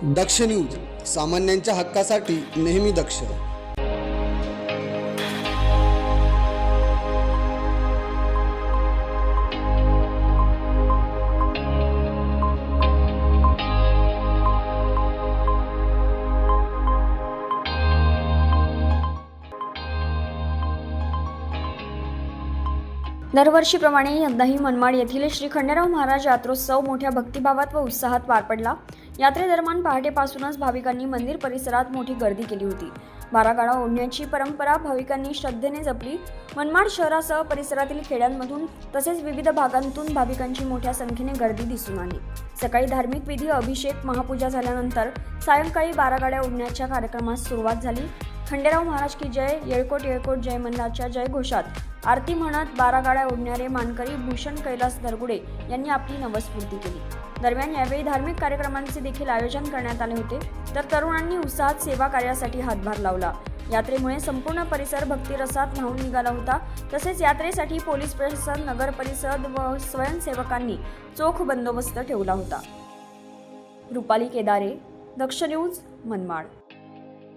दक्ष news, सामान्यांच्या हक्कासाठी नेहमी दक्ष. दरवर्षीप्रमाणे यंदाही मनमाड येथील श्री खंडेराव महाराज यात्रोत्सव मोठ्या भक्तिभावात व उत्साहात पार पडला. यात्रेदरम्यान पहाटेपासूनच भाविकांनी मंदिर परिसरात मोठी गर्दी केली होती. बारागाडा ओढण्याची परंपरा भाविकांनी श्रद्धेने जपली. मनमाड शहरासह परिसरातील खेड्यांमधून तसेच विविध भागांतून भाविकांची मोठ्या संख्येने गर्दी दिसून आली. सकाळी धार्मिक विधी, अभिषेक, महापूजा झाल्यानंतर सायंकाळी बारागाड्या ओढण्याच्या कार्यक्रमास सुरुवात झाली. खंडेराव महाराज की जय, येळकोट येळकोट जय मंदाच्या जयघोषात आरती म्हणत बारागाड्या ओढणारे मानकरी भूषण कैलास दरगुडे यांनी आपली नवस्फूर्ती केली. दरम्यान यावेळी धार्मिक कार्यक्रमांचे देखील आयोजन करण्यात आले होते, तर तरुणांनी उत्साहात सेवा कार्यासाठी हातभार लावला. यात्रेमुळे संपूर्ण परिसर भक्तिरसात न्हाऊन निघाला होता. तसेच यात्रेसाठी पोलीस प्रशासन, नगर परिषद व स्वयंसेवकांनी चोख बंदोबस्त ठेवला होता. रुपाली केदारे, दक्ष न्यूज, मनमाड.